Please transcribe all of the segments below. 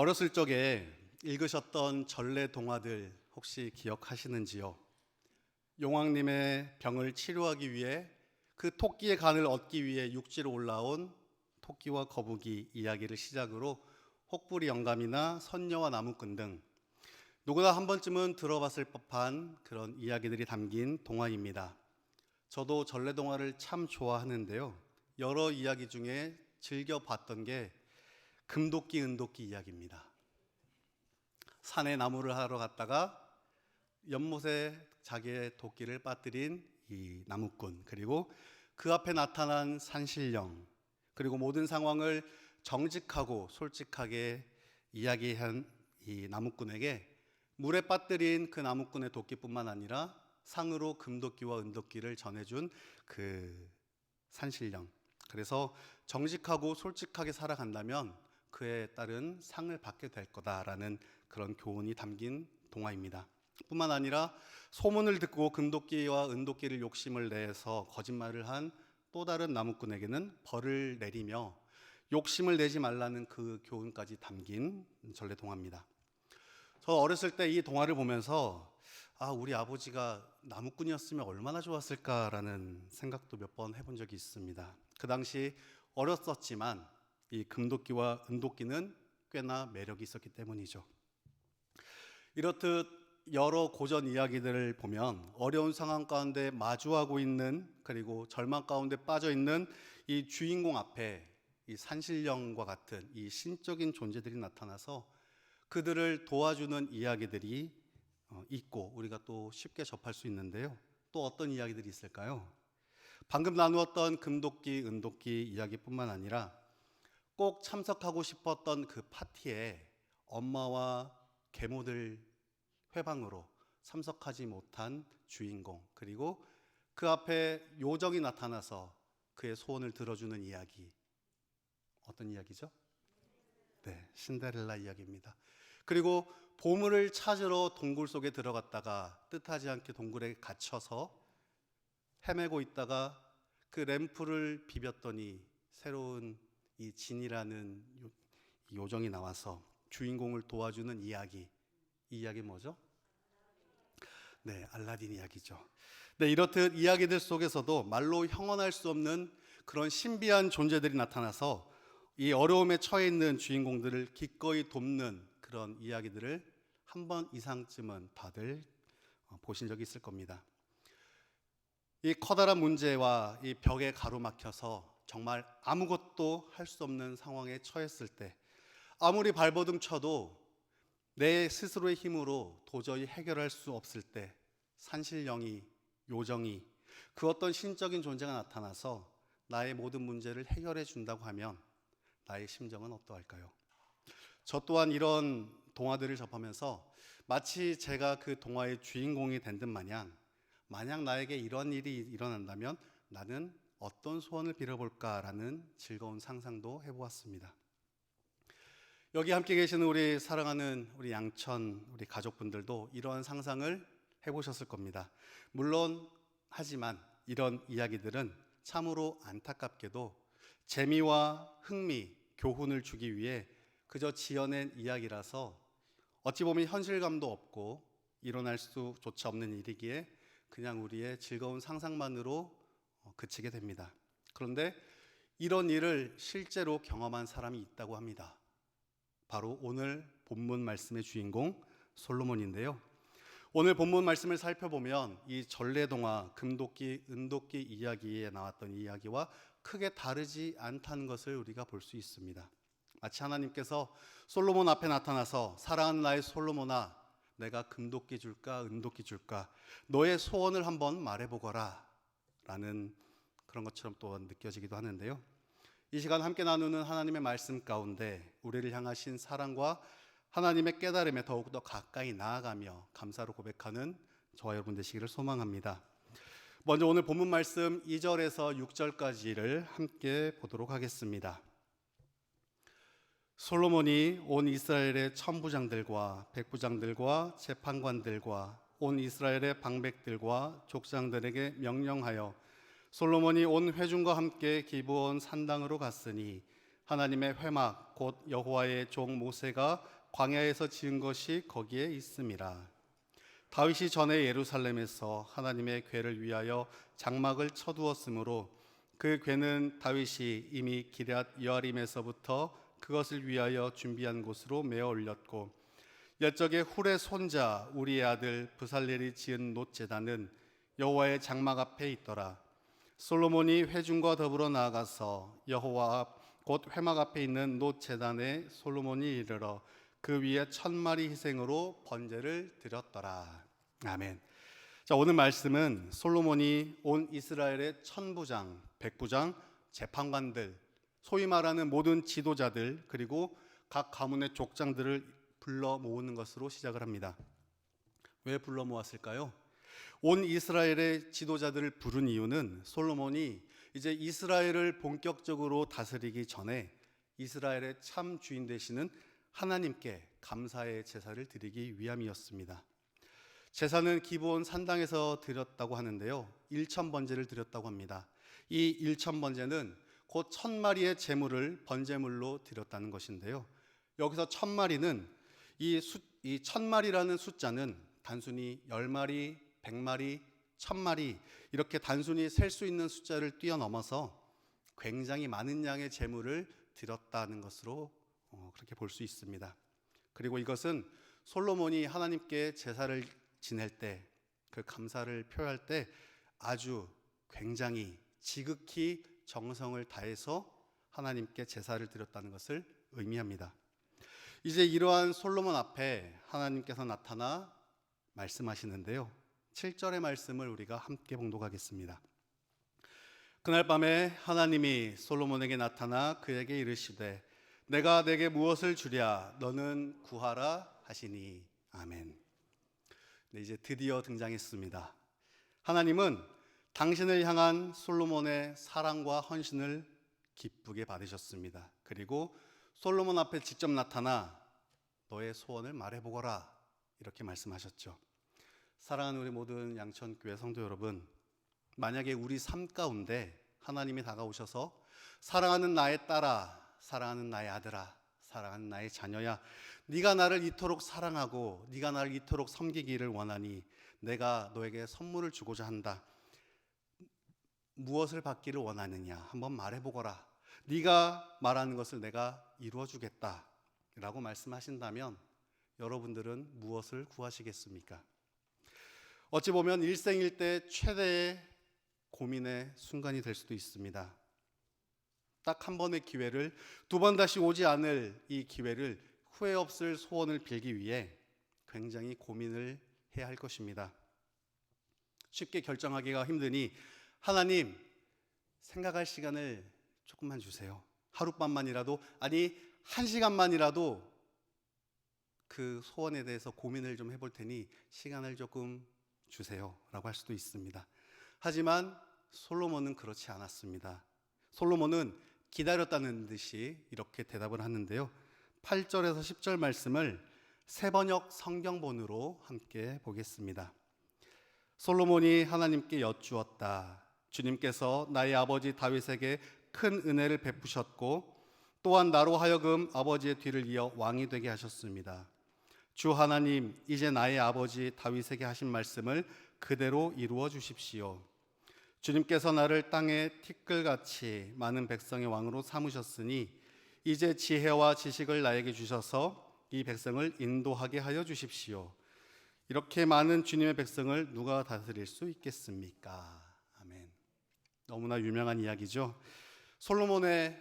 어렸을 적에 읽으셨던 전래 동화들 혹시 기억하시는지요? 용왕님의 병을 치료하기 위해 그 토끼의 간을 얻기 위해 육지로 올라온 토끼와 거북이 이야기를 시작으로 혹부리 영감이나 선녀와 나무꾼 등 누구나 한 번쯤은 들어봤을 법한 그런 이야기들이 담긴 동화입니다. 저도 전래 동화를 참 좋아하는데요. 여러 이야기 중에 즐겨 봤던 게 금도끼 은도끼 이야기입니다. 산에 나무를 하러 갔다가 연못에 자기의 도끼를 빠뜨린 이 나무꾼, 그리고 그 앞에 나타난 산신령, 그리고 모든 상황을 정직하고 솔직하게 이야기한 이 나무꾼에게 물에 빠뜨린 그 나무꾼의 도끼뿐만 아니라 상으로 금도끼와 은도끼를 전해준 그 산신령. 그래서 정직하고 솔직하게 살아간다면 그에 따른 상을 받게 될 거다라는 그런 교훈이 담긴 동화입니다. 뿐만 아니라 소문을 듣고 금도끼와 은도끼를 욕심을 내서 거짓말을 한 또 다른 나무꾼에게는 벌을 내리며 욕심을 내지 말라는 그 교훈까지 담긴 전래 동화입니다. 저 어렸을 때 이 동화를 보면서 우리 아버지가 나무꾼이었으면 얼마나 좋았을까라는 생각도 몇 번 해본 적이 있습니다. 그 당시 어렸었지만 이 금도끼와 은도끼는 꽤나 매력이 있었기 때문이죠. 이렇듯 여러 고전 이야기들을 보면 어려운 상황 가운데 마주하고 있는, 그리고 절망 가운데 빠져 있는 이 주인공 앞에 이 산신령과 같은 이 신적인 존재들이 나타나서 그들을 도와주는 이야기들이 있고 우리가 또 쉽게 접할 수 있는데요. 또 어떤 이야기들이 있을까요? 방금 나누었던 금도끼, 은도끼 이야기뿐만 아니라 꼭 참석하고 싶었던 그 파티에 엄마와 계모들 회방으로 참석하지 못한 주인공, 그리고 그 앞에 요정이 나타나서 그의 소원을 들어주는 이야기. 어떤 이야기죠? 네, 신데렐라 이야기입니다. 그리고 보물을 찾으러 동굴 속에 들어갔다가 뜻하지 않게 동굴에 갇혀서 헤매고 있다가 그 램프를 비볐더니 새로운 이 진이라는 요정이 나와서 주인공을 도와주는 이야기. 이 이야기 뭐죠? 네, 알라딘 이야기죠. 네, 이렇듯 이야기들 속에서도 말로 형언할 수 없는 그런 신비한 존재들이 나타나서 이 어려움에 처해 있는 주인공들을 기꺼이 돕는 그런 이야기들을 한 번 이상쯤은 다들 보신 적이 있을 겁니다. 이 커다란 문제와 이 벽에 가로막혀서 정말 아무것도 할 수 없는 상황에 처했을 때, 아무리 발버둥 쳐도 내 스스로의 힘으로 도저히 해결할 수 없을 때 산신령이, 요정이, 그 어떤 신적인 존재가 나타나서 나의 모든 문제를 해결해 준다고 하면 나의 심정은 어떠할까요? 저 또한 이런 동화들을 접하면서 마치 제가 그 동화의 주인공이 된 듯 마냥, 만약 나에게 이런 일이 일어난다면 나는 어떤 소원을 빌어볼까라는 즐거운 상상도 해보았습니다. 여기 함께 계시는 우리 사랑하는 우리 양천 우리 가족분들도 이러한 상상을 해보셨을 겁니다. 물론 하지만 이런 이야기들은 참으로 안타깝게도 재미와 흥미, 교훈을 주기 위해 그저 지어낸 이야기라서 어찌 보면 현실감도 없고 일어날 수조차 없는 일이기에 그냥 우리의 즐거운 상상만으로 그치게 됩니다. 그런데 이런 일을 실제로 경험한 사람이 있다고 합니다. 바로 오늘 본문 말씀의 주인공 솔로몬인데요. 오늘 본문 말씀을 살펴보면 이 전래동화 금도끼, 은도끼 이야기에 나왔던 이야기와 크게 다르지 않다는 것을 우리가 볼 수 있습니다. 마치 하나님께서 솔로몬 앞에 나타나서 사랑하는 나의 솔로몬아, 내가 금도끼 줄까 은도끼 줄까, 너의 소원을 한번 말해보거라 라는 그런 것처럼 또 느껴지기도 하는데요. 이 시간 함께 나누는 하나님의 말씀 가운데 우리를 향하신 사랑과 하나님의 깨달음에 더욱더 가까이 나아가며 감사로 고백하는 저와 여러분 되시기를 소망합니다. 먼저 오늘 본문 말씀 2절에서 6절까지를 함께 보도록 하겠습니다. 솔로몬이 온 이스라엘의 천부장들과 백부장들과 재판관들과 온 이스라엘의 방백들과 족장들에게 명령하여 솔로몬이 온 회중과 함께 기브온 산당으로 갔으니 하나님의 회막 곧 여호와의 종 모세가 광야에서 지은 것이 거기에 있음이라. 다윗이 전에 예루살렘에서 하나님의 궤를 위하여 장막을 쳐두었으므로 그 궤는 다윗이 이미 기럇 여아림에서부터 그것을 위하여 준비한 곳으로 메어 올렸고, 옛적에 훌의 손자 우리의 아들 브살렐이 지은 놋제단은 여호와의 장막 앞에 있더라. 솔로몬이 회중과 더불어 나아가서 여호와 앞 곧 회막 앞에 있는 놋제단에 솔로몬이 이르러 그 위에 1000마리 희생으로 번제를 드렸더라. 아멘. 자, 오늘 말씀은 솔로몬이 온 이스라엘의 천부장, 백부장, 재판관들, 소위 말하는 모든 지도자들, 그리고 각 가문의 족장들을 불러 모으는 것으로 시작을 합니다. 왜 불러 모았을까요? 온 이스라엘의 지도자들을 부른 이유는 솔로몬이 이제 이스라엘을 본격적으로 다스리기 전에 이스라엘의 참 주인 되시는 하나님께 감사의 제사를 드리기 위함이었습니다. 제사는 기본 산당에서 드렸다고 하는데요, 1000번제를 드렸다고 합니다. 이 1000번제는 곧 1000마리의 제물을 번제물로 드렸다는 것인데요, 여기서 1000마리는 이 1000마리라는 숫자는 단순히 10마리, 100마리, 1000마리 이렇게 단순히 셀 수 있는 숫자를 뛰어넘어서 굉장히 많은 양의 제물을 드렸다는 것으로 그렇게 볼 수 있습니다. 그리고 이것은 솔로몬이 하나님께 제사를 지낼 때, 그 감사를 표할 때 아주 굉장히 지극히 정성을 다해서 하나님께 제사를 드렸다는 것을 의미합니다. 이제 이러한 솔로몬 앞에 하나님께서 나타나 말씀하시는데요, 7절의 말씀을 우리가 함께 봉독하겠습니다. 그날 밤에 하나님이 솔로몬에게 나타나 그에게 이르시되 내가 내게 무엇을 주랴 너는 구하라 하시니. 아멘. 네, 이제 드디어 등장했습니다. 하나님은 당신을 향한 솔로몬의 사랑과 헌신을 기쁘게 받으셨습니다. 그리고 솔로몬 앞에 직접 나타나 너의 소원을 말해보거라 이렇게 말씀하셨죠. 사랑하는 우리 모든 양천교회 성도 여러분, 만약에 우리 삶 가운데 하나님이 다가오셔서 사랑하는 나의 딸아, 사랑하는 나의 아들아, 사랑하는 나의 자녀야, 네가 나를 이토록 사랑하고 네가 나를 이토록 섬기기를 원하니 내가 너에게 선물을 주고자 한다. 무엇을 받기를 원하느냐 한번 말해보거라. 네가 말하는 것을 내가 이루어주겠다 라고 말씀하신다면 여러분들은 무엇을 구하시겠습니까? 어찌 보면 일생일대 최대의 고민의 순간이 될 수도 있습니다. 딱 한 번의 기회를, 두 번 다시 오지 않을 이 기회를, 후회 없을 소원을 빌기 위해 굉장히 고민을 해야 할 것입니다. 쉽게 결정하기가 힘드니 하나님, 생각할 시간을 조금만 주세요. 하룻밤만이라도, 아니 1시간만이라도 그 소원에 대해서 고민을 좀 해볼 테니 시간을 조금 주세요 라고 할 수도 있습니다. 하지만 솔로몬은 그렇지 않았습니다. 솔로몬은 기다렸다는 듯이 이렇게 대답을 하는데요, 8절에서 10절 말씀을 새번역 성경본으로 함께 보겠습니다. 솔로몬이 하나님께 여쭈었다. 주님께서 나의 아버지 다윗에게 큰 은혜를 베푸셨고 또한 나로 하여금 아버지의 뒤를 이어 왕이 되게 하셨습니다. 주 하나님, 이제 나의 아버지 다윗에게 하신 말씀을 그대로 이루어 주십시오. 주님께서 나를 땅의 티끌같이 많은 백성의 왕으로 삼으셨으니 이제 지혜와 지식을 나에게 주셔서 이 백성을 인도하게 하여 주십시오. 이렇게 많은 주님의 백성을 누가 다스릴 수 있겠습니까? 아멘. 너무나 유명한 이야기죠. 솔로몬의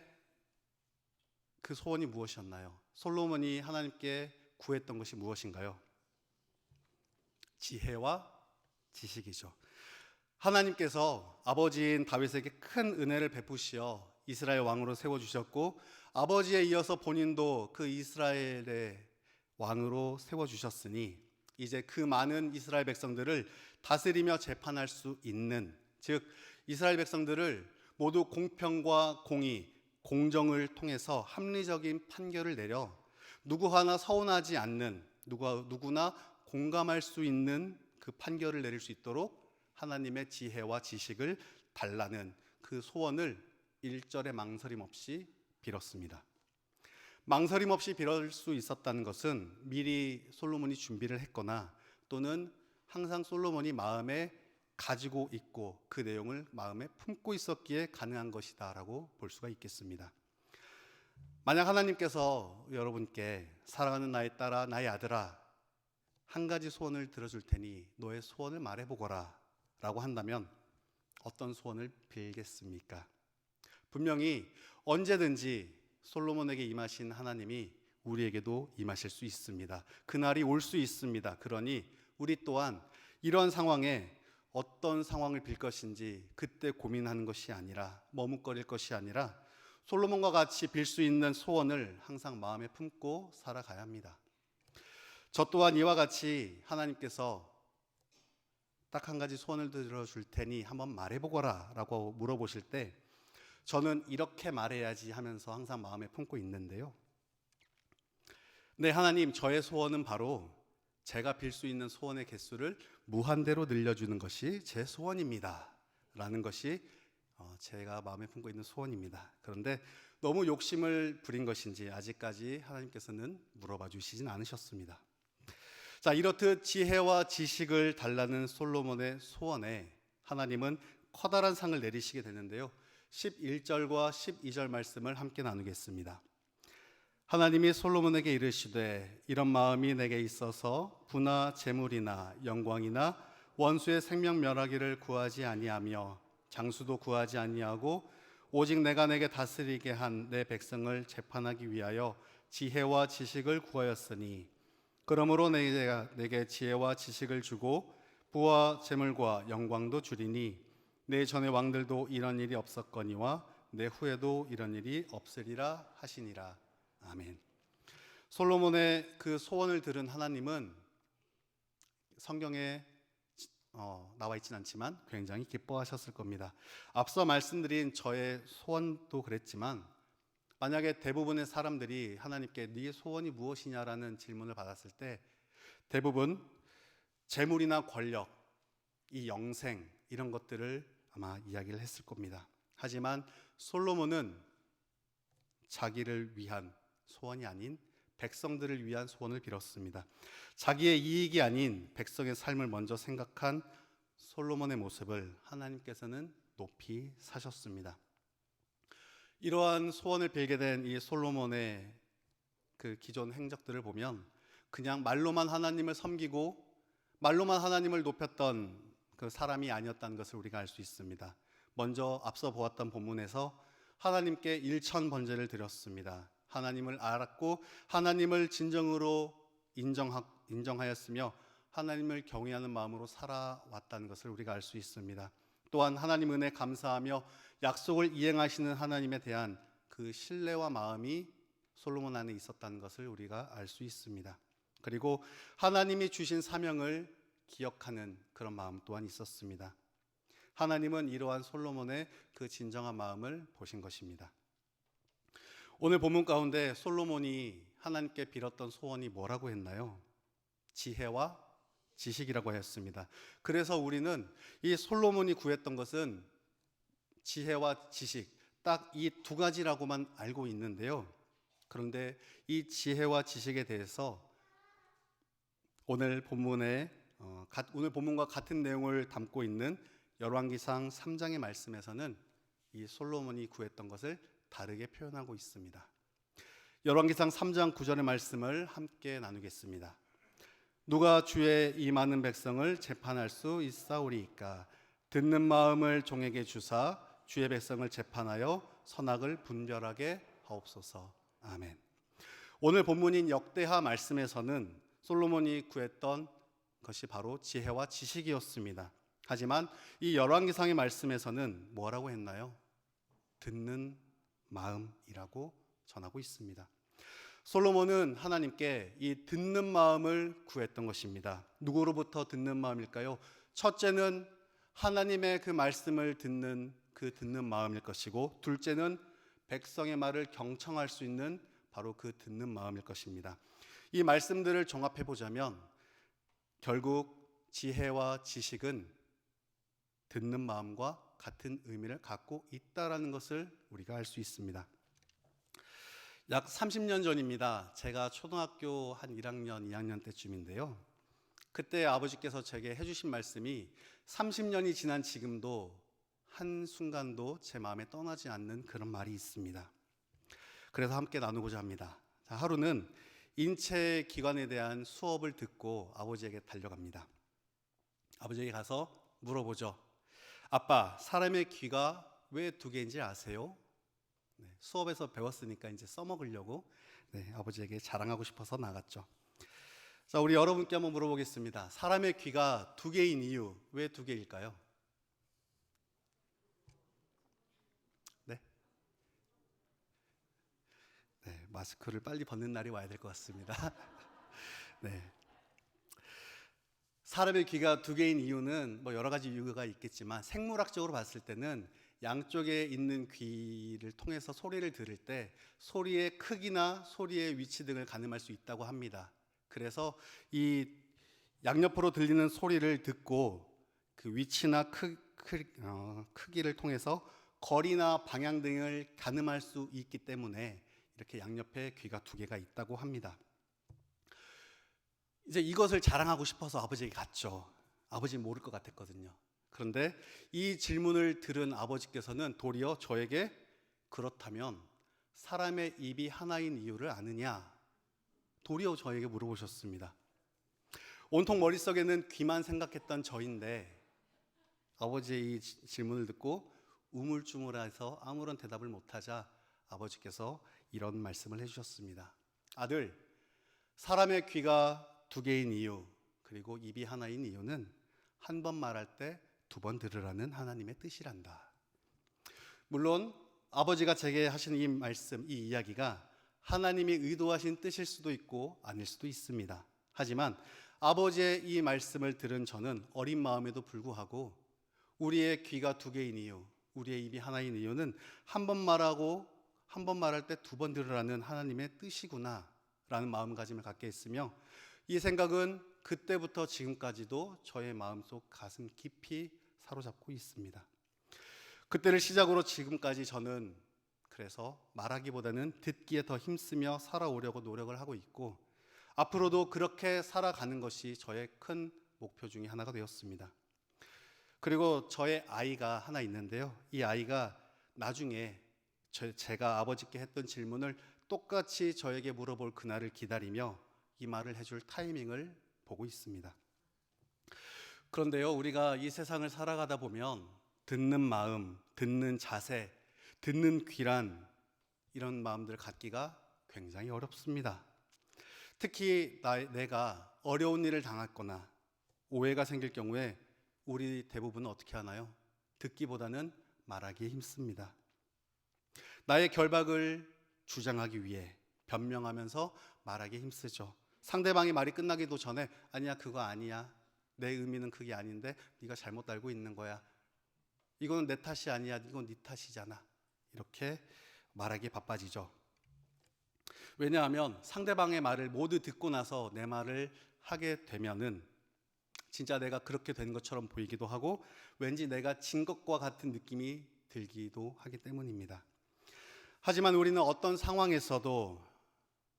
그 소원이 무엇이었나요? 솔로몬이 하나님께 구했던 것이 무엇인가요? 지혜와 지식이죠. 하나님께서 아버지인 다윗에게 큰 은혜를 베푸시어 이스라엘 왕으로 세워주셨고 아버지에 이어서 본인도 그 이스라엘의 왕으로 세워주셨으니 이제 그 많은 이스라엘 백성들을 다스리며 재판할 수 있는, 즉 이스라엘 백성들을 모두 공평과 공의, 공정을 통해서 합리적인 판결을 내려 누구 하나 서운하지 않는, 누구나 공감할 수 있는 그 판결을 내릴 수 있도록 하나님의 지혜와 지식을 달라는 그 소원을 1절에 망설임 없이 빌었습니다. 망설임 없이 빌을 수 있었다는 것은 미리 솔로몬이 준비를 했거나 또는 항상 솔로몬이 마음에 가지고 있고 그 내용을 마음에 품고 있었기에 가능한 것이다라고 볼 수가 있겠습니다. 만약 하나님께서 여러분께 사랑하는 나의 딸아, 나의 아들아, 한 가지 소원을 들어줄 테니 너의 소원을 말해보거라 라고 한다면 어떤 소원을 빌겠습니까? 분명히 언제든지 솔로몬에게 임하신 하나님이 우리에게도 임하실 수 있습니다. 그날이 올 수 있습니다. 그러니 우리 또한 이런 상황에 어떤 상황을 빌 것인지 그때 고민하는 것이 아니라 머뭇거릴 것이 아니라 솔로몬과 같이 빌 수 있는 소원을 항상 마음에 품고 살아가야 합니다. 저 또한 이와 같이 하나님께서 딱 한 가지 소원을 들어줄 테니 한번 말해보거라 라고 물어보실 때 저는 이렇게 말해야지 하면서 항상 마음에 품고 있는데요. 네, 하나님, 저의 소원은 바로 제가 빌 수 있는 소원의 개수를 무한대로 늘려주는 것이 제 소원입니다 라는 것이 제가 마음에 품고 있는 소원입니다. 그런데 너무 욕심을 부린 것인지 아직까지 하나님께서는 물어봐 주시진 않으셨습니다. 자, 이렇듯 지혜와 지식을 달라는 솔로몬의 소원에 하나님은 커다란 상을 내리시게 되는데요. 11절과 12절 말씀을 함께 나누겠습니다. 하나님이 솔로몬에게 이르시되 이런 마음이 내게 있어서 부나 재물이나 영광이나 원수의 생명 멸하기를 구하지 아니하며 장수도 구하지 아니하고 오직 내가 내게 다스리게 한 내 백성을 재판하기 위하여 지혜와 지식을 구하였으니 그러므로 내게 지혜와 지식을 주고 부와 재물과 영광도 주리니 내 전의 왕들도 이런 일이 없었거니와 내 후에도 이런 일이 없으리라 하시니라. 아멘. 솔로몬의 그 소원을 들은 하나님은 성경에 나와 있지는 않지만 굉장히 기뻐하셨을 겁니다. 앞서 말씀드린 저의 소원도 그랬지만 만약에 대부분의 사람들이 하나님께 네 소원이 무엇이냐라는 질문을 받았을 때 대부분 재물이나 권력, 이 영생 이런 것들을 아마 이야기를 했을 겁니다. 하지만 솔로몬은 자기를 위한 소원이 아닌 백성들을 위한 소원을 빌었습니다. 자기의 이익이 아닌 백성의 삶을 먼저 생각한 솔로몬의 모습을 하나님께서는 높이 사셨습니다. 이러한 소원을 빌게 된 이 솔로몬의 그 기존 행적들을 보면 그냥 말로만 하나님을 섬기고 말로만 하나님을 높였던 그 사람이 아니었다는 것을 우리가 알 수 있습니다. 먼저 앞서 보았던 본문에서 하나님께 일천 번제를 드렸습니다. 하나님을 알았고 하나님을 진정으로 인정하였으며 하나님을 경외하는 마음으로 살아왔다는 것을 우리가 알 수 있습니다. 또한 하나님 은혜에 감사하며 약속을 이행하시는 하나님에 대한 그 신뢰와 마음이 솔로몬 안에 있었다는 것을 우리가 알 수 있습니다. 그리고 하나님이 주신 사명을 기억하는 그런 마음 또한 있었습니다. 하나님은 이러한 솔로몬의 그 진정한 마음을 보신 것입니다. 오늘 본문 가운데 솔로몬이 하나님께 빌었던 소원이 뭐라고 했나요? 지혜와 지식이라고 했습니다. 그래서 우리는 이 솔로몬이 구했던 것은 지혜와 지식 딱 이 두 가지라고만 알고 있는데요. 그런데 이 지혜와 지식에 대해서 오늘 본문과 같은 내용을 담고 있는 열왕기상 3장의 말씀에서는 이 솔로몬이 구했던 것을 다르게 표현하고 있습니다. 열왕기상 3장 9절의 말씀을 함께 나누겠습니다. 누가 주의 이 많은 백성을 재판할 수 있사오리이까? 듣는 마음을 종에게 주사 주의 백성을 재판하여 선악을 분별하게 하옵소서. 아멘. 오늘 본문인 역대하 말씀에서는 솔로몬이 구했던 것이 바로 지혜와 지식이었습니다. 하지만 이 열왕기상의 말씀에서는 뭐라고 했나요? 듣는 마음이라고 전하고 있습니다. 솔로몬은 하나님께 이 듣는 마음을 구했던 것입니다. 누구로부터 듣는 마음일까요? 첫째는 하나님의 그 말씀을 듣는 그 듣는 마음일 것이고, 둘째는 백성의 말을 경청할 수 있는 바로 그 듣는 마음일 것입니다. 이 말씀들을 종합해 보자면 결국 지혜와 지식은 듣는 마음과 같은 의미를 갖고 있다라는 것을 우리가 알 수 있습니다. 약 30년 전입니다. 제가 초등학교 한 1학년, 2학년 때쯤인데요. 그때 아버지께서 제게 해주신 말씀이 30년이 지난 지금도 한순간도 제 마음에 떠나지 않는 그런 말이 있습니다. 그래서 함께 나누고자 합니다. 자, 하루는 인체 기관에 대한 수업을 듣고 아버지에게 달려갑니다. 아버지에게 가서 물어보죠. 아빠, 사람의 귀가 왜 두 개인지 아세요? 수업에서 배웠으니까 이제 써먹으려고 아버지에게 자랑하고 싶어서 나갔죠. 자, 우리 여러분께 한번 물어보겠습니다. 사람의 귀가 두 개인 이유, 왜 두 개일까요? 마스크를 빨리 벗는 날이 와야 될 것 같습니다. 네. 사람의 귀가 두 개인 이유는 뭐 여러 가지 이유가 있겠지만 생물학적으로 봤을 때는 양쪽에 있는 귀를 통해서 소리를 들을 때 소리의 크기나 소리의 위치 등을 가늠할 수 있다고 합니다. 그래서 이 양옆으로 들리는 소리를 듣고 그 위치나 크기를 통해서 거리나 방향 등을 가늠할 수 있기 때문에 이렇게 양옆에 귀가 두 개가 있다고 합니다. 이제 이것을 자랑하고 싶어서 아버지에게 갔죠. 아버지는 모를 것 같았거든요. 그런데 이 질문을 들은 아버지께서는 도리어 저에게 그렇다면 사람의 입이 하나인 이유를 아느냐? 도리어 저에게 물어보셨습니다. 온통 머릿속에는 귀만 생각했던 저인데 아버지의 이 질문을 듣고 우물쭈물해서 아무런 대답을 못하자 아버지께서 이런 말씀을 해주셨습니다. 아들, 사람의 귀가 두 개인 이유, 그리고 입이 하나인 이유는 한 번 말할 때 두 번 들으라는 하나님의 뜻이란다. 물론 아버지가 제게 하신 이 말씀, 이 이야기가 하나님이 의도하신 뜻일 수도 있고 아닐 수도 있습니다. 하지만 아버지의 이 말씀을 들은 저는 어린 마음에도 불구하고 우리의 귀가 두 개인 이유, 우리의 입이 하나인 이유는 한 번 말할 때 두 번 들으라는 하나님의 뜻이구나 라는 마음가짐을 갖게 했으며 이 생각은 그때부터 지금까지도 저의 마음속 가슴 깊이 사로잡고 있습니다. 그때를 시작으로 지금까지 저는 그래서 말하기보다는 듣기에 더 힘쓰며 살아오려고 노력을 하고 있고 앞으로도 그렇게 살아가는 것이 저의 큰 목표 중에 하나가 되었습니다. 그리고 저의 아이가 하나 있는데요. 이 아이가 나중에 제가 아버지께 했던 질문을 똑같이 저에게 물어볼 그날을 기다리며 이 말을 해줄 타이밍을 보고 있습니다. 그런데요, 우리가 이 세상을 살아가다 보면 듣는 마음, 듣는 자세, 듣는 귀란 이런 마음들 갖기가 굉장히 어렵습니다. 특히 내가 어려운 일을 당했거나 오해가 생길 경우에 우리 대부분은 어떻게 하나요? 듣기보다는 말하기에 힘씁니다. 나의 결박을 주장하기 위해 변명하면서 말하기에 힘쓰죠. 상대방이 말이 끝나기도 전에 아니야, 그거 아니야. 내 의미는 그게 아닌데 네가 잘못 알고 있는 거야. 이거는 내 탓이 아니야. 이건 네 탓이잖아. 이렇게 말하기에 바빠지죠. 왜냐하면 상대방의 말을 모두 듣고 나서 내 말을 하게 되면은 진짜 내가 그렇게 된 것처럼 보이기도 하고 왠지 내가 진 것과 같은 느낌이 들기도 하기 때문입니다. 하지만 우리는 어떤 상황에서도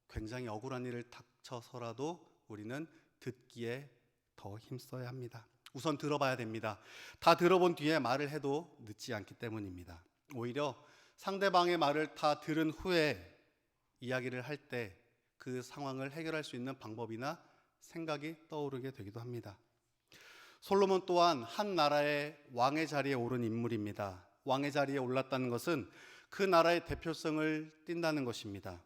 굉장히 억울한 일을 닥쳐서라도 우리는 듣기에 더 힘써야 합니다. 우선 들어봐야 됩니다. 다 들어본 뒤에 말을 해도 늦지 않기 때문입니다. 오히려 상대방의 말을 다 들은 후에 이야기를 할 때 그 상황을 해결할 수 있는 방법이나 생각이 떠오르게 되기도 합니다. 솔로몬 또한 한 나라의 왕의 자리에 오른 인물입니다. 왕의 자리에 올랐다는 것은 그 나라의 대표성을 띈다는 것입니다.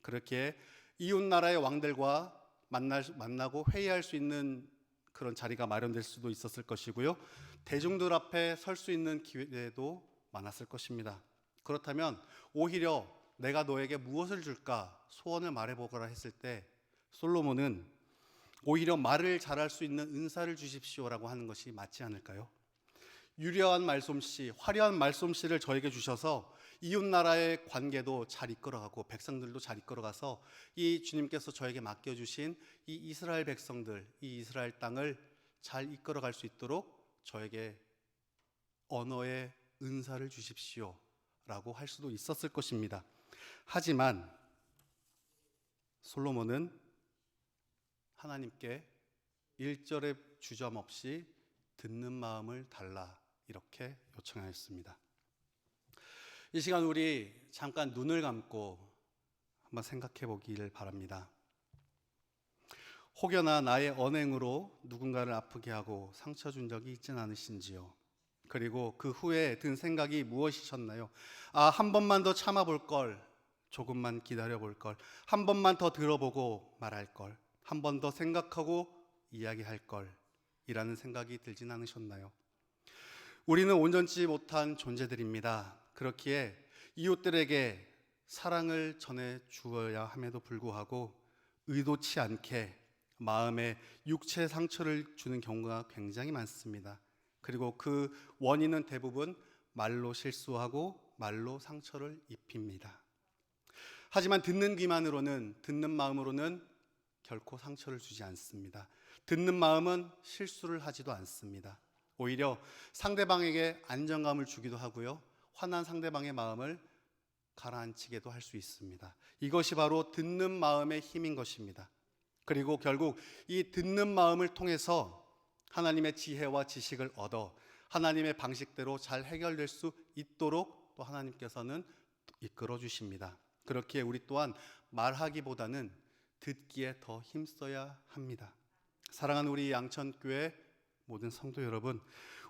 그렇게 이웃 나라의 왕들과 만나고 회의할 수 있는 그런 자리가 마련될 수도 있었을 것이고요. 대중들 앞에 설 수 있는 기회도 많았을 것입니다. 그렇다면 오히려 내가 너에게 무엇을 줄까 소원을 말해보거라 했을 때 솔로몬은 오히려 말을 잘할 수 있는 은사를 주십시오라고 하는 것이 맞지 않을까요? 유려한 말솜씨, 화려한 말솜씨를 저에게 주셔서 이웃 나라의 관계도 잘 이끌어가고 백성들도 잘 이끌어가서 이 주님께서 저에게 맡겨주신 이 이스라엘 백성들, 이 이스라엘 땅을 잘 이끌어갈 수 있도록 저에게 언어의 은사를 주십시오라고 할 수도 있었을 것입니다. 하지만 솔로몬은 하나님께 1절의 주점 없이 듣는 마음을 달라 이렇게 요청하였습니다. 이 시간 우리 잠깐 눈을 감고 한번 생각해 보기를 바랍니다. 혹여나 나의 언행으로 누군가를 아프게 하고 상처 준 적이 있진 않으신지요? 그리고 그 후에 든 생각이 무엇이셨나요? 한 번만 더 참아볼 걸, 조금만 기다려볼 걸, 한 번만 더 들어보고 말할 걸, 한 번 더 생각하고 이야기할 걸 이라는 생각이 들진 않으셨나요? 우리는 온전치 못한 존재들입니다. 그렇기에 이웃들에게 사랑을 전해 주어야 함에도 불구하고 의도치 않게 마음에 육체 상처를 주는 경우가 굉장히 많습니다. 그리고 그 원인은 대부분 말로 실수하고 말로 상처를 입힙니다. 하지만 듣는 귀만으로는, 듣는 마음으로는 결코 상처를 주지 않습니다. 듣는 마음은 실수를 하지도 않습니다. 오히려 상대방에게 안정감을 주기도 하고요, 화난 상대방의 마음을 가라앉히게도 할 수 있습니다. 이것이 바로 듣는 마음의 힘인 것입니다. 그리고 결국 이 듣는 마음을 통해서 하나님의 지혜와 지식을 얻어 하나님의 방식대로 잘 해결될 수 있도록 또 하나님께서는 이끌어 주십니다. 그렇기에 우리 또한 말하기보다는 듣기에 더 힘써야 합니다. 사랑하는 우리 양천교회 모든 성도 여러분,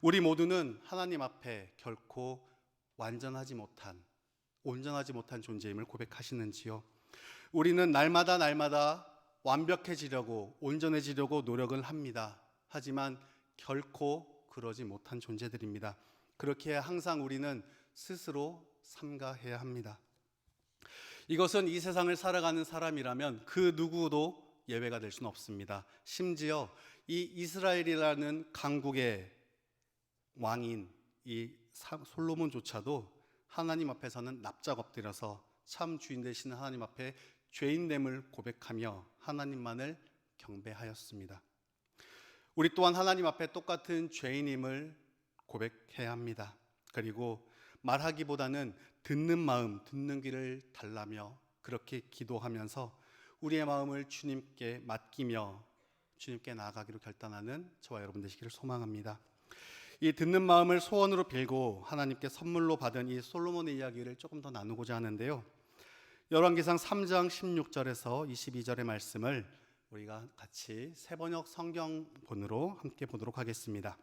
우리 모두는 하나님 앞에 결코 온전하지 못한 존재임을 고백하시는지요? 우리는 날마다 완벽해지려고, 온전해지려고 노력을 합니다. 하지만 결코 그러지 못한 존재들입니다. 그렇기에 항상 우리는 스스로 삼가해야 합니다. 이것은 이 세상을 살아가는 사람이라면 그 누구도 예외가 될 수는 없습니다. 심지어 이 이스라엘이라는 강국의 왕인 이 솔로몬조차도 하나님 앞에서는 납작 엎드려서 참 주인 되시는 하나님 앞에 죄인됨을 고백하며 하나님만을 경배하였습니다. 우리 또한 하나님 앞에 똑같은 죄인임을 고백해야 합니다. 그리고 말하기보다는 듣는 마음, 듣는 귀를 달라며 그렇게 기도하면서 우리의 마음을 주님께 맡기며 주님께 나아가기로 결단하는 저와 여러분 되시기를 소망합니다. 이 듣는 마음을 소원으로 빌고 하나님께 선물로 받은 이 솔로몬의 이야기를 조금 더 나누고자 하는데요, 열왕기상 3장 16절에서 22절의 말씀을 우리가 같이 새번역 성경본으로 함께 보도록 하겠습니다.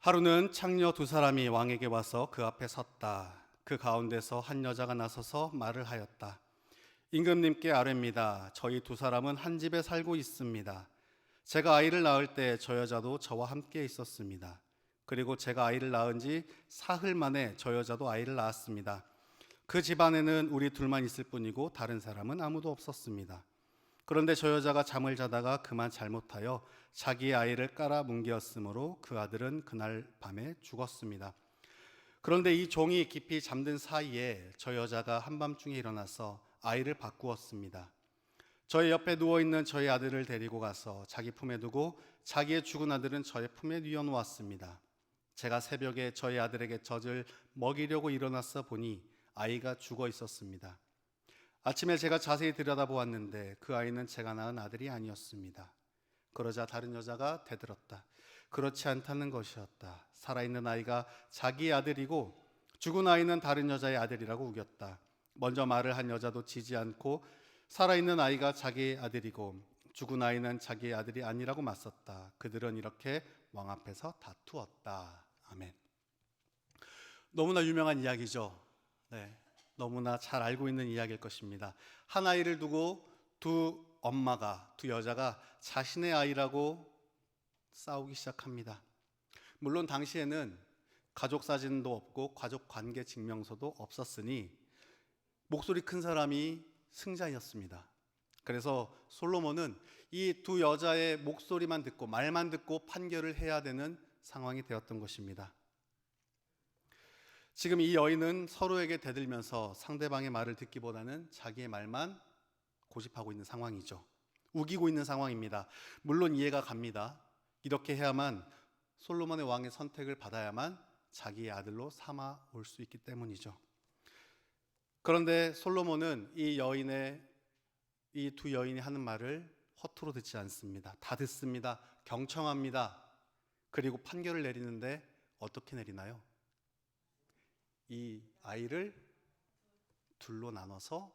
하루는 창녀 두 사람이 왕에게 와서 그 앞에 섰다. 그 가운데서 한 여자가 나서서 말을 하였다. 임금님께 아뢰입니다. 저희 두 사람은 한 집에 살고 있습니다. 제가 아이를 낳을 때 저 여자도 저와 함께 있었습니다. 그리고 제가 아이를 낳은 지 사흘 만에 저 여자도 아이를 낳았습니다. 그 집안에는 우리 둘만 있을 뿐이고 다른 사람은 아무도 없었습니다. 그런데 저 여자가 잠을 자다가 그만 잘못하여 자기의 아이를 깔아 뭉개었으므로 그 아들은 그날 밤에 죽었습니다. 그런데 이 종이 깊이 잠든 사이에 저 여자가 한밤중에 일어나서 아이를 바꾸었습니다. 저의 옆에 누워있는 저희 아들을 데리고 가서 자기 품에 두고 자기의 죽은 아들은 저의 품에 뉘어놓았습니다. 제가 새벽에 저희 아들에게 젖을 먹이려고 일어나서 보니 아이가 죽어 있었습니다. 아침에 제가 자세히 들여다보았는데 그 아이는 제가 낳은 아들이 아니었습니다. 그러자 다른 여자가 대들었다. 그렇지 않다는 것이었다. 살아있는 아이가 자기의 아들이고 죽은 아이는 다른 여자의 아들이라고 우겼다. 먼저 말을 한 여자도 지지 않고 살아있는 아이가 자기의 아들이고 죽은 아이는 자기의 아들이 아니라고 맞섰다. 그들은 이렇게 왕 앞에서 다투었다. 아멘. 너무나 유명한 이야기죠. 네, 너무나 잘 알고 있는 이야기일 것입니다. 한 아이를 두고 두 여자가 자신의 아이라고 싸우기 시작합니다. 물론 당시에는 가족 사진도 없고 가족 관계 증명서도 없었으니 목소리 큰 사람이 승자였습니다. 그래서 솔로몬은 이 두 여자의 목소리만 듣고 말만 듣고 판결을 해야 되는 상황이 되었던 것입니다. 지금 이 여인은 서로에게 대들면서 상대방의 말을 듣기보다는 자기의 말만 고집하고 있는 상황이죠. 우기고 있는 상황입니다. 물론 이해가 갑니다. 이렇게 해야만 솔로몬의 왕의 선택을 받아야만 자기의 아들로 삼아 올 수 있기 때문이죠. 그런데 솔로몬은 이 여인의 이 두 여인이 하는 말을 허투루 듣지 않습니다. 다 듣습니다. 경청합니다. 그리고 판결을 내리는데 어떻게 내리나요? 이 아이를 둘로 나눠서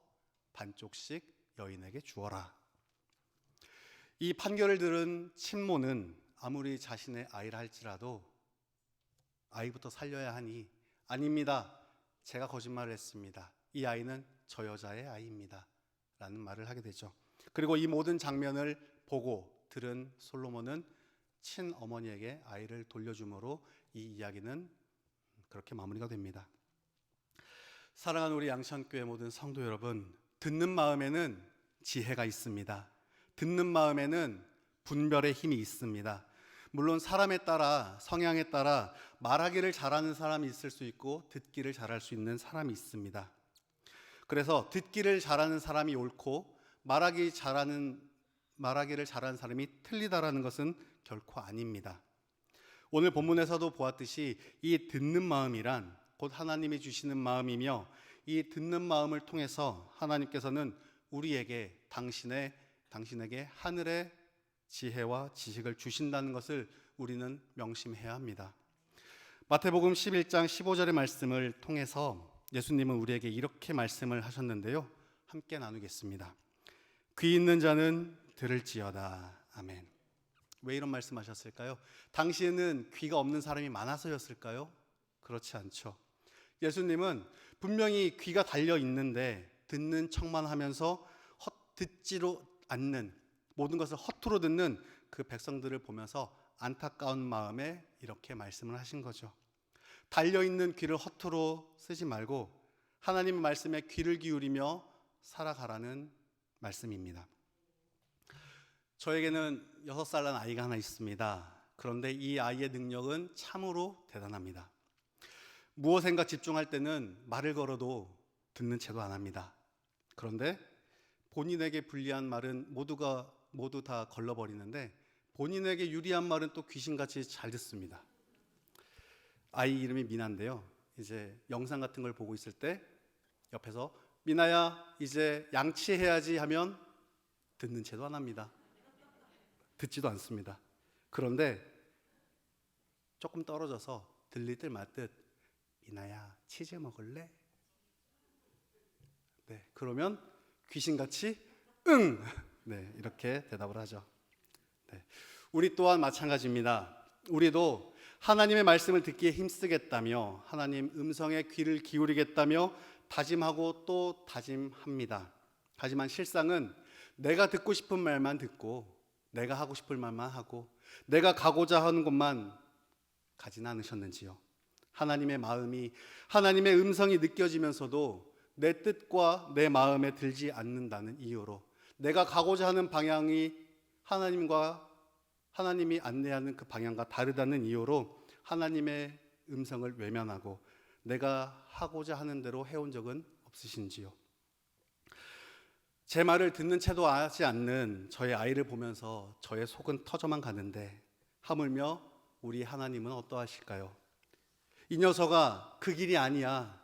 반쪽씩 여인에게 주어라. 이 판결을 들은 친모는 아무리 자신의 아이라 할지라도 아이부터 살려야 하니, 아닙니다. 제가 거짓말을 했습니다. 이 아이는 저 여자의 아이입니다. 라는 말을 하게 되죠. 그리고 이 모든 장면을 보고 들은 솔로몬은 친어머니에게 아이를 돌려주므로 이 이야기는 그렇게 마무리가 됩니다. 사랑하는 우리 양천교회 모든 성도 여러분, 듣는 마음에는 지혜가 있습니다. 듣는 마음에는 분별의 힘이 있습니다. 물론 사람에 따라, 성향에 따라 말하기를 잘하는 사람이 있을 수 있고 듣기를 잘할 수 있는 사람이 있습니다. 그래서 듣기를 잘하는 사람이 옳고 말하기를 잘하는 사람이 틀리다라는 것은 결코 아닙니다. 오늘 본문에서도 보았듯이 이 듣는 마음이란 곧 하나님이 주시는 마음이며, 이 듣는 마음을 통해서 하나님께서는 우리에게 당신에게 하늘의 지혜와 지식을 주신다는 것을 우리는 명심해야 합니다. 마태복음 11장 15절의 말씀을 통해서 예수님은 우리에게 이렇게 말씀을 하셨는데요. 함께 나누겠습니다. 귀 있는 자는 들을지어다. 아멘. 왜 이런 말씀하셨을까요? 당시에는 귀가 없는 사람이 많아서였을까요? 그렇지 않죠. 예수님은 분명히 귀가 달려 있는데 듣는 척만 하면서 듣지로 않는, 모든 것을 허투루 듣는 그 백성들을 보면서 안타까운 마음에 이렇게 말씀을 하신 거죠. 달려있는 귀를 허투루 쓰지 말고 하나님의 말씀에 귀를 기울이며 살아가라는 말씀입니다. 저에게는 6살 난 아이가 하나 있습니다. 그런데 이 아이의 능력은 참으로 대단합니다. 무엇인가 집중할 때는 말을 걸어도 듣는 채도 안 합니다. 그런데 본인에게 불리한 말은 모두 다 걸러버리는데 본인에게 유리한 말은 또 귀신같이 잘 듣습니다. 아이 이름이 미나인데요. 이제 영상 같은 걸 보고 있을 때 옆에서 미나야 이제 양치해야지 하면 듣는 채도 안 합니다. 듣지도 않습니다. 그런데 조금 떨어져서 들릴 듯 말 듯 미나야 치즈 먹을래? 네, 그러면 귀신같이 응! 네, 이렇게 대답을 하죠. 네, 우리 또한 마찬가지입니다. 우리도 하나님의 말씀을 듣기에 힘쓰겠다며 하나님 음성에 귀를 기울이겠다며 다짐하고 또 다짐합니다. 하지만 실상은 내가 듣고 싶은 말만 듣고 내가 하고 싶을 말만 하고 내가 가고자 하는 곳만 가진 않으셨는지요? 하나님의 마음이, 하나님의 음성이 느껴지면서도 내 뜻과 내 마음에 들지 않는다는 이유로, 내가 가고자 하는 방향이 하나님이 안내하는 그 방향과 다르다는 이유로 하나님의 음성을 외면하고 내가 하고자 하는 대로 해온 적은 없으신지요? 제 말을 듣는 채도 하지 않는 저의 아이를 보면서 저의 속은 터져만 가는데 하물며 우리 하나님은 어떠하실까요? 이 녀석아, 그 길이 아니야.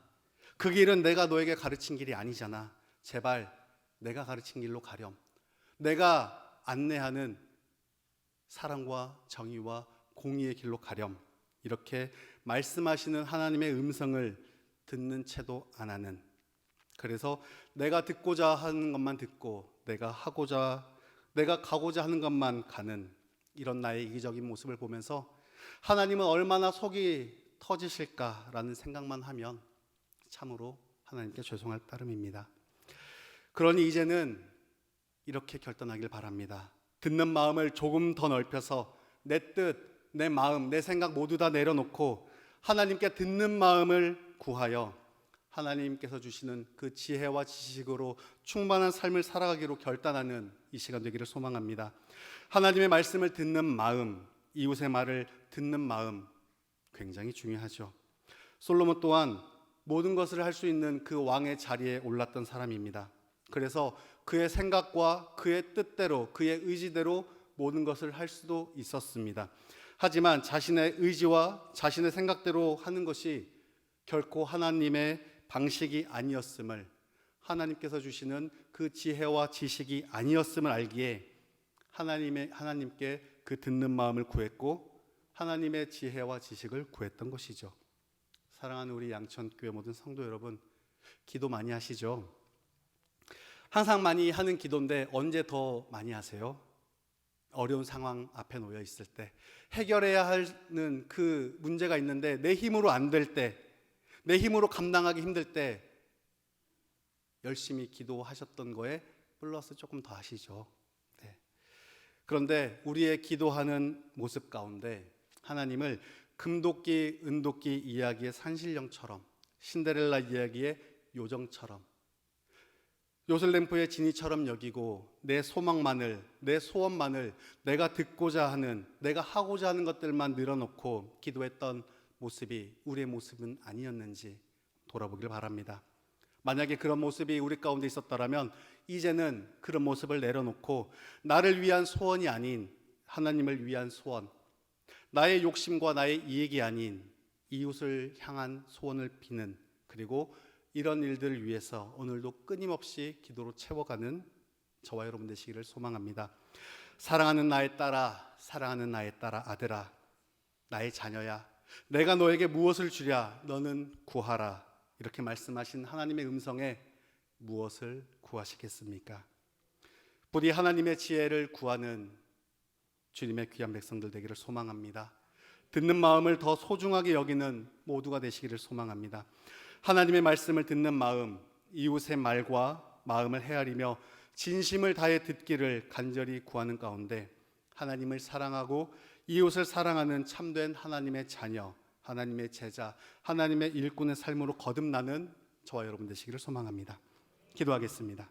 그 길은 내가 너에게 가르친 길이 아니잖아. 제발 내가 가르친 길로 가렴. 내가 안내하는 사랑과 정의와 공의의 길로 가렴. 이렇게 말씀하시는 하나님의 음성을 듣는 채도 안 하는, 그래서 내가 듣고자 하는 것만 듣고 내가 가고자 하는 것만 가는 이런 나의 이기적인 모습을 보면서 하나님은 얼마나 속이 터지실까라는 생각만 하면 참으로 하나님께 죄송할 따름입니다. 그러니 이제는 이렇게 결단하길 바랍니다. 듣는 마음을 조금 더 넓혀서 내 뜻, 내 마음, 내 생각 모두 다 내려놓고 하나님께 듣는 마음을 구하여 하나님께서 주시는 그 지혜와 지식으로 충만한 삶을 살아가기로 결단하는 이 시간 되기를 소망합니다. 하나님의 말씀을 듣는 마음, 이웃의 말을 듣는 마음 굉장히 중요하죠. 솔로몬 또한 모든 것을 할 수 있는 그 왕의 자리에 올랐던 사람입니다. 그래서 그의 생각과 그의 뜻대로, 그의 의지대로 모든 것을 할 수도 있었습니다. 하지만 자신의 의지와 자신의 생각대로 하는 것이 결코 하나님의 방식이 아니었음을, 하나님께서 주시는 그 지혜와 지식이 아니었음을 알기에 하나님께 그 듣는 마음을 구했고 하나님의 지혜와 지식을 구했던 것이죠. 사랑하는 우리 양천교회 모든 성도 여러분, 기도 많이 하시죠? 항상 많이 하는 기도인데 언제 더 많이 하세요? 어려운 상황 앞에 놓여 있을 때, 해결해야 하는 그 문제가 있는데 내 힘으로 안 될 때, 내 힘으로 감당하기 힘들 때 열심히 기도하셨던 거에 플러스 조금 더 하시죠. 네. 그런데 우리의 기도하는 모습 가운데 하나님을 금도끼, 은도끼 이야기의 산신령처럼, 신데렐라 이야기의 요정처럼, 요술램프의 지니처럼 여기고 내 소망만을, 내 소원만을 내가 듣고자 하는, 내가 하고자 하는 것들만 늘어놓고 기도했던 모습이 우리의 모습은 아니었는지 돌아보길 바랍니다. 만약에 그런 모습이 우리 가운데 있었다면 이제는 그런 모습을 내려놓고 나를 위한 소원이 아닌 하나님을 위한 소원, 나의 욕심과 나의 이익이 아닌 이웃을 향한 소원을 비는, 그리고 이런 일들을 위해서 오늘도 끊임없이 기도로 채워가는 저와 여러분 되시기를 소망합니다. 사랑하는 나의 딸아, 사랑하는 나의 딸아, 아들아, 나의 자녀야, 내가 너에게 무엇을 주랴 너는 구하라, 이렇게 말씀하신 하나님의 음성에 무엇을 구하시겠습니까? 부디 하나님의 지혜를 구하는 주님의 귀한 백성들 되기를 소망합니다. 듣는 마음을 더 소중하게 여기는 모두가 되시기를 소망합니다. 하나님의 말씀을 듣는 마음, 이웃의 말과 마음을 헤아리며 진심을 다해 듣기를 간절히 구하는 가운데 하나님을 사랑하고 이웃을 사랑하는 참된 하나님의 자녀, 하나님의 제자, 하나님의 일꾼의 삶으로 거듭나는 저와 여러분 되시기를 소망합니다. 기도하겠습니다.